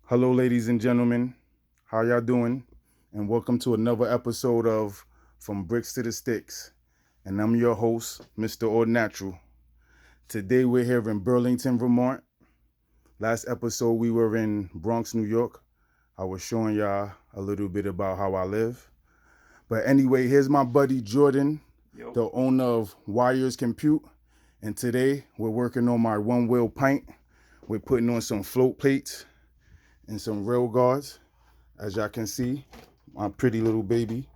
Hello, ladies and gentlemen. How y'all doing? And welcome to another episode of From Bricks to the Sticks. And I'm your host, Mr. Old Natural. Today we're here in Burlington, Vermont. Last episode we were in Bronx, New York. I was showing y'all a little bit about how I live. But anyway, here's my buddy Jordan, the owner of Wires Compute. And today we're working on my one-wheel pint. We're putting on some float plates and some rail guards. As y'all can see, my pretty little baby.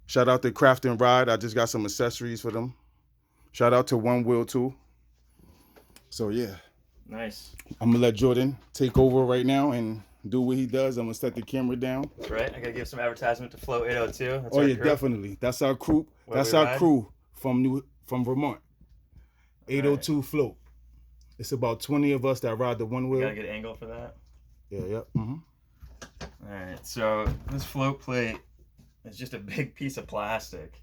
Shout out to Craft and Ride. I just got some accessories for them. Shout out to One Wheel too. So yeah, Nice. I'm gonna let Jordan take over right now and do what he does. I'm gonna set the camera down. That's right. I gotta give some advertisement to Flow 802. That's Oh our yeah, crew. definitely. That's our crew. Where That's we our ride. crew from Vermont. 802 Right. Float. It's about 20 of us that ride the one You wheel. got a good angle for that. Yeah. All right. So this float plate is just a big piece of plastic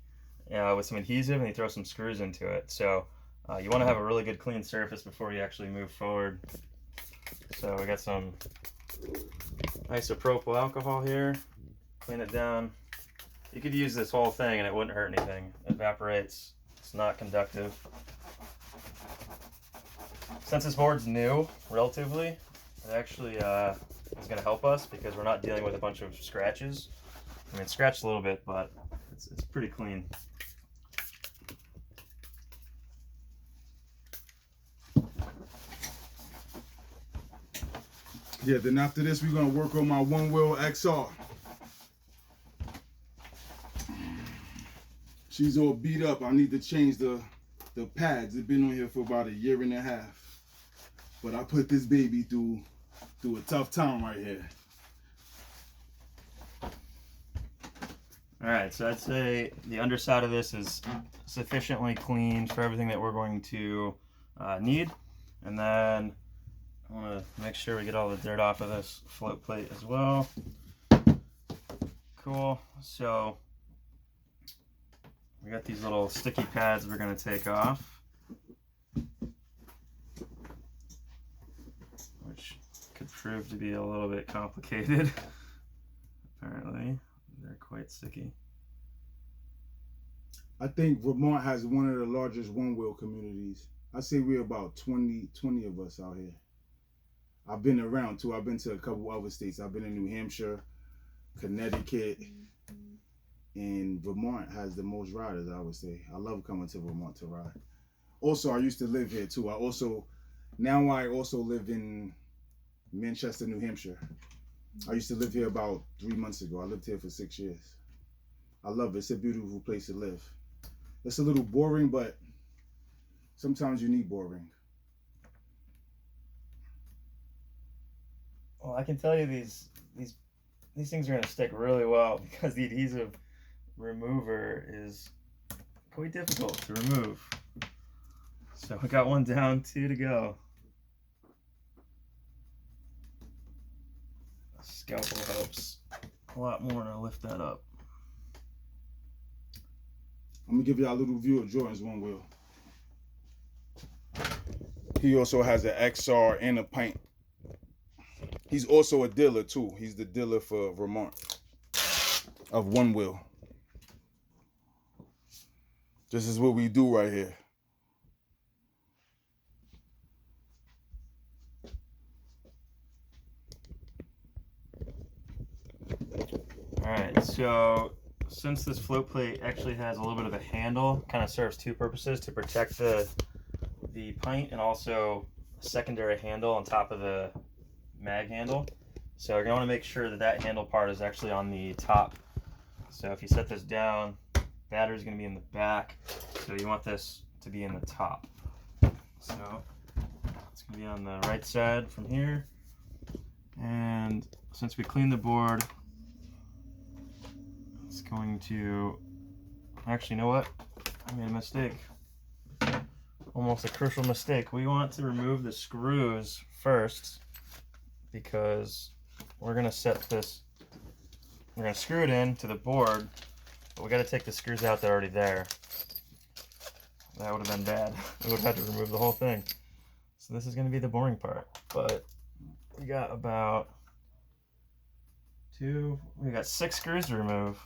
with some adhesive, and you throw some screws into it. So you want to have a really good clean surface before you actually move forward. So we got some isopropyl alcohol here. Clean it down. You could use this whole thing and it wouldn't hurt anything. It evaporates. It's not conductive. Since this board's new, relatively, it actually is going to help us because we're not dealing with a bunch of scratches. I mean, it's scratched a little bit, but it's pretty clean. Yeah, then after this, we're gonna work on my one wheel XR. She's all beat up. I need to change the pads. It's been on here for about a year and a half. But I put this baby through a tough time right here. All right, so I'd say the underside of this is sufficiently clean for everything that we're going to need. And then I want to make sure we get all the dirt off of this float plate as well. Cool. So we got these little sticky pads we're going to take off, which could prove to be a little bit complicated. Apparently, they're quite sticky. I think Vermont has one of the largest one-wheel communities. I say we're about 20 of us out here. I've been around too. I've been to a couple other states. I've been in New Hampshire, Connecticut, and Vermont has the most riders, I would say. I love coming to Vermont to ride. Also, I used to live here too. Now I also live in Manchester, New Hampshire. I used to live here about 3 months ago. I lived here for 6 years. I love it. It's a beautiful place to live. It's a little boring, but sometimes you need boring. Well, I can tell you these things are going to stick really well because the adhesive remover is quite difficult to remove. So we got one down, 2 to go. A scalpel helps a lot more to lift that up. I'm gonna give y'all a little view of Jordan's one wheel. He also has an XR and a pint. He's also a dealer too. He's the dealer for Vermont of one wheel. This is what we do right here. Alright, so since this float plate actually has a little bit of a handle, kind of serves two purposes: to protect the pint and also a secondary handle on top of the mag handle. So you're going to want to make sure that that handle part is actually on the top. So if you set this down, battery is going to be in the back, so you want this to be in the top. So it's going to be on the right side from here. And since we cleaned the board, it's going to, actually, you know what? I made a mistake. Almost a crucial mistake. We want to remove the screws first because we're going to set this, we're going to screw it in to the board, but we got to take the screws out that are already there. That would have been bad. We would have had to remove the whole thing. So this is going to be the boring part, but we got about 2. We got 6 screws to remove.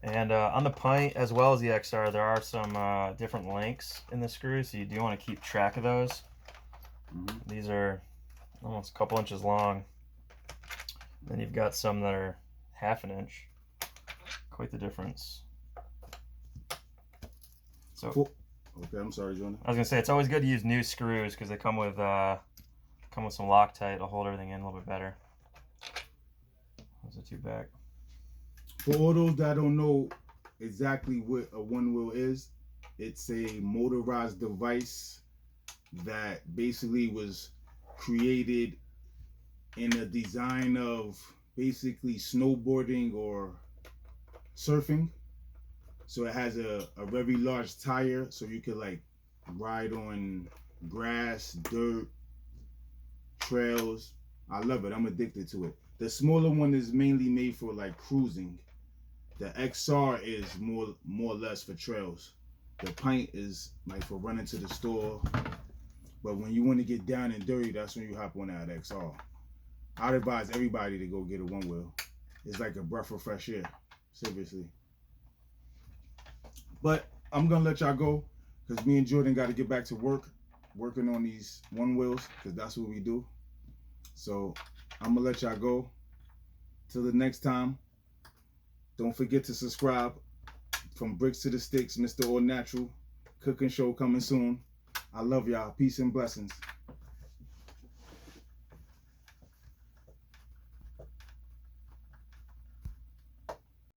And on the pint as well as the XR, there are some different lengths in the screws, so you do want to keep track of those. These are almost a couple inches long. Then you've got some that are half an inch. Quite the difference. So, okay, I'm sorry, Jonah. I was gonna say it's always good to use new screws because they come with some Loctite. It'll hold everything in a little bit better. Those are 2 back. For all those that don't know exactly what a one wheel is, it's a motorized device that basically was created in a design of basically snowboarding or surfing. So it has a very large tire, so you could like ride on grass, dirt, trails. I love it. I'm addicted to it. The smaller one is mainly made for like cruising. The XR is more or less for trails. The pint is like for running to the store. But when you want to get down and dirty, that's when you hop on that XR. I'd advise everybody to go get a one wheel. It's like a breath of fresh air. Seriously. But I'm gonna let y'all go because me and Jordan got to get back to work, working on these one wheels because that's what we do. So I'm gonna let y'all go. Till the next time. Don't forget to subscribe. From Bricks to the Sticks, Mr. All Natural. Cooking show coming soon. I love y'all. Peace and blessings.